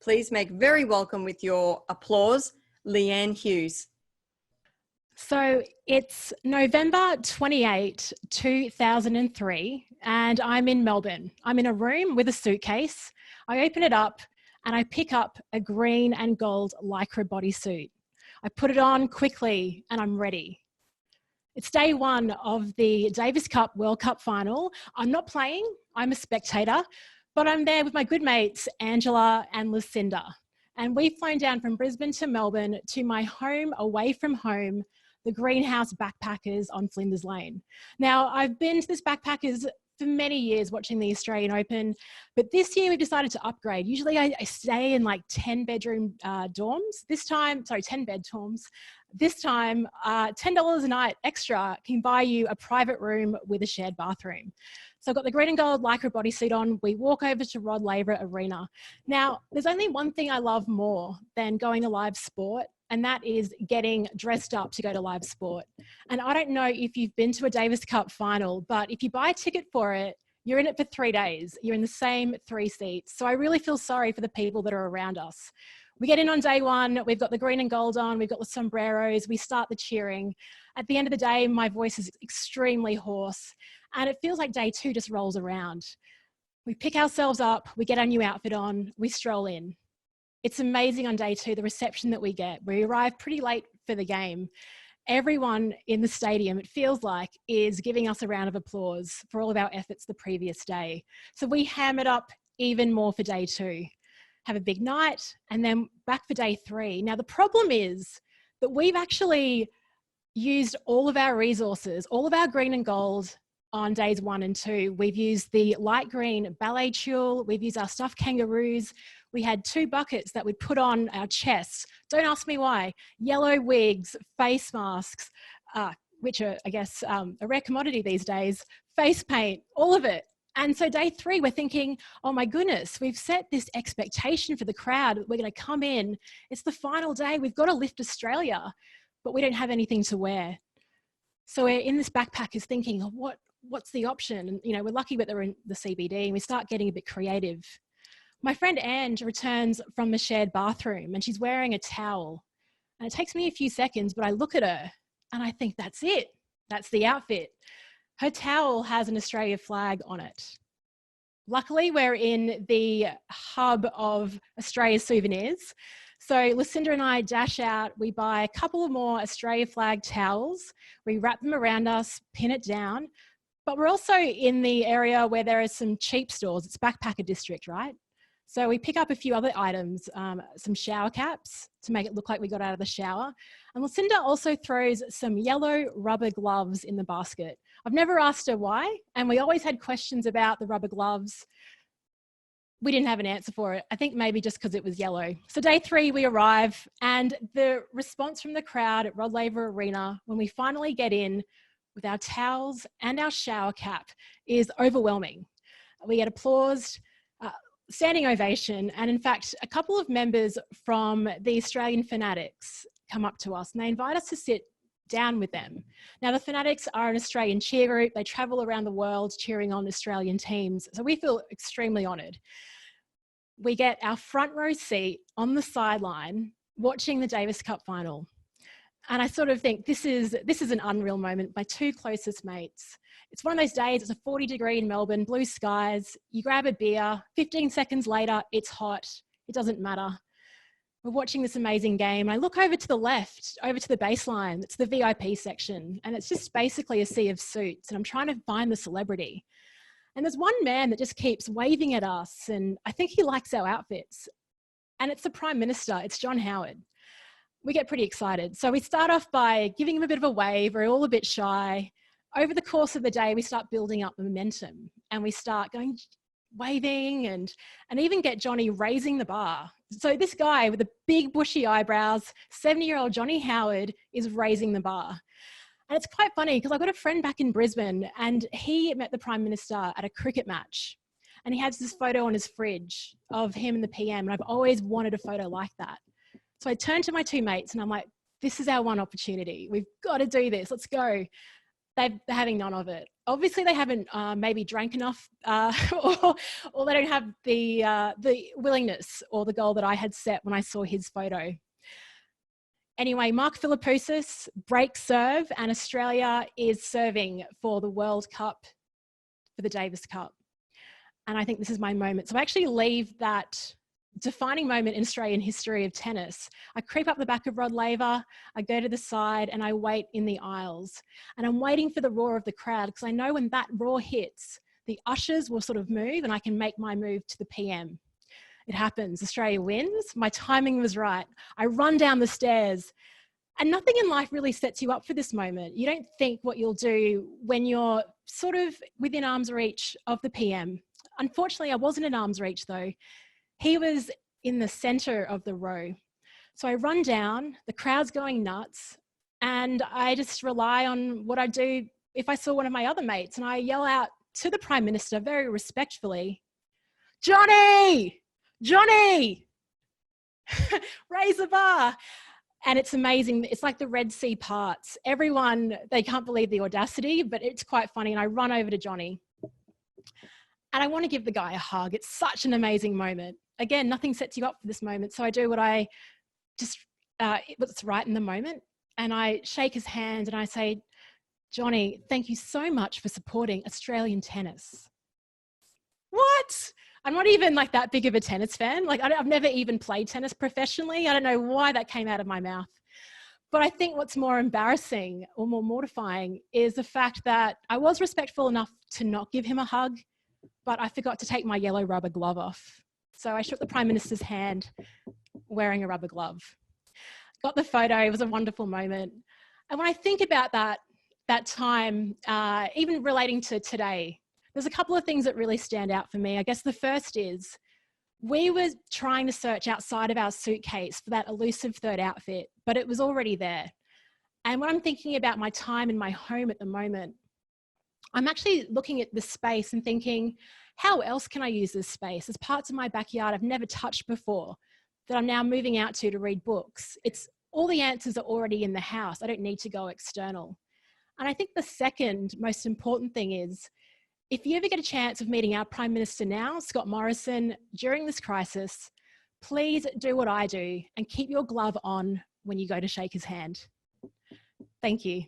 Please make very welcome with your applause, Leanne Hughes. So it's November 28, 2003, and I'm in Melbourne. I'm in a room with a suitcase. I open it up and I pick up a green and gold lycra bodysuit. I put it on quickly and I'm ready. It's day one of the Davis Cup World Cup final. I'm not playing, I'm a spectator, but I'm there with my good mates, Angela and Lucinda. And we've flown down from Brisbane to Melbourne to my home away from home, the Greenhouse Backpackers on Flinders Lane. Now, I've been to this Backpackers for many years watching the Australian Open, but this year we've decided to upgrade. Usually I stay in like 10 bed dorms. This time, $10 a night extra can buy you a private room with a shared bathroom. So I've got the green and gold lycra bodysuit on. We walk over to Rod Laver Arena. Now, there's only one thing I love more than going to live sport, and that is getting dressed up to go to live sport. And I don't know if you've been to a Davis Cup final, but if you buy a ticket for it, you're in it for 3 days. You're in the same 3 seats. So I really feel sorry for the people that are around us. We get in on day one, we've got the green and gold on, we've got the sombreros, we start the cheering. At the end of the day, my voice is extremely hoarse, and it feels like day two just rolls around. We pick ourselves up, we get our new outfit on, we stroll in. It's amazing on day two, the reception that we get. We arrive pretty late for the game. Everyone in the stadium, it feels like, is giving us a round of applause for all of our efforts the previous day. So we ham it up even more for day two, have a big night, and then back for day three. Now, the problem is that we've actually used all of our resources, all of our green and gold on days 1 and 2. We've used the light green ballet tulle, we've used our stuffed kangaroos, we had 2 buckets that we'd put on our chests. Don't ask me why. Yellow wigs, face masks, which are, I guess, a rare commodity these days, face paint, all of it. And so day 3, we're thinking, oh my goodness, we've set this expectation for the crowd. We're going to come in. It's the final day. We've got to lift Australia, but we don't have anything to wear. So we're in this backpackers thinking, oh, what's the option? And, we're lucky that they're in the CBD, and we start getting a bit creative. My friend Ange returns from the shared bathroom and she's wearing a towel. And it takes me a few seconds, but I look at her and I think that's it. That's the outfit. Her towel has an Australia flag on it. Luckily, we're in the hub of Australia souvenirs. So Lucinda and I dash out, we buy a couple of more Australia flag towels, we wrap them around us, pin it down. But we're also in the area where there are some cheap stores. It's backpacker district, right? So we pick up a few other items, some shower caps to make it look like we got out of the shower. And Lucinda also throws some yellow rubber gloves in the basket. I've never asked her why, and we always had questions about the rubber gloves. We didn't have an answer for it. I think maybe just because it was yellow. So day 3, we arrive, and the response from the crowd at Rod Laver Arena, when we finally get in with our towels and our shower cap, is overwhelming. We get applause, standing ovation, and in fact, a couple of members from the Australian Fanatics come up to us and they invite us to sit down with them. Now, the Fanatics are an Australian cheer group. They travel around the world cheering on Australian teams. So we feel extremely honoured. We get our front row seat on the sideline watching the Davis Cup final. And I sort of think this is an unreal moment. My 2 closest mates. It's one of those days, it's a 40-degree in Melbourne, blue skies. You grab a beer, 15 seconds later, it's hot. It doesn't matter. We're watching this amazing game. I look over to the left, over to the baseline. It's the VIP section. And it's just basically a sea of suits. And I'm trying to find the celebrity. And there's one man that just keeps waving at us. And I think he likes our outfits. And it's the Prime Minister. It's John Howard. We get pretty excited. So we start off by giving him a bit of a wave. We're all a bit shy. Over the course of the day, we start building up momentum and we start going waving and even get Johnny raising the bar. So this guy with the big bushy eyebrows, 70-year-old Johnny Howard, is raising the bar. And it's quite funny because I've got a friend back in Brisbane and he met the Prime Minister at a cricket match. And he has this photo on his fridge of him and the PM. And I've always wanted a photo like that. So I turned to my 2 mates and I'm like, this is our one opportunity. We've got to do this. Let's go. They're having none of it. obviously they haven't maybe drank enough or they don't have the willingness or the goal that I had set when I saw his photo. Anyway, Mark Philippoussis breaks serve, and Australia is serving for the World Cup, for the Davis Cup. And I think this is my moment. So I actually leave that defining moment in Australian history of tennis. I creep up the back of Rod Laver, I go to the side, and I wait in the aisles. And I'm waiting for the roar of the crowd, because I know when that roar hits, the ushers will sort of move and I can make my move to the PM. It happens. Australia wins. My timing was right. I run down the stairs. And nothing in life really sets you up for this moment. You don't think what you'll do when you're sort of within arm's reach of the PM. Unfortunately, I wasn't in arm's reach though. He was in the center of the row. So I run down, the crowd's going nuts, and I just rely on what I do if I saw one of my other mates, and I yell out to the Prime Minister very respectfully, "Johnny! Johnny! Raise the bar." And it's amazing. It's like the Red Sea parts. Everyone, they can't believe the audacity, but it's quite funny. And I run over to Johnny and I want to give the guy a hug. It's such an amazing moment. Again, nothing sets you up for this moment. So I do what I just, what's right in the moment. And I shake his hand and I say, "Johnny, thank you so much for supporting Australian tennis." What? I'm not even like that big of a tennis fan. Like I've never even played tennis professionally. I don't know why that came out of my mouth. But I think what's more embarrassing or more mortifying is the fact that I was respectful enough to not give him a hug, but I forgot to take my yellow rubber glove off. So I shook the Prime Minister's hand wearing a rubber glove. Got the photo. It was a wonderful moment. And when I think about that time, even relating to today, there's a couple of things that really stand out for me. I guess the first is we were trying to search outside of our suitcase for that elusive third outfit, but it was already there. And when I'm thinking about my time in my home at the moment, I'm actually looking at the space and thinking, how else can I use this space? There's parts of my backyard I've never touched before that I'm now moving out to read books. It's all the answers are already in the house. I don't need to go external. And I think the second most important thing is, if you ever get a chance of meeting our Prime Minister now, Scott Morrison, during this crisis, please do what I do and keep your glove on when you go to shake his hand. Thank you.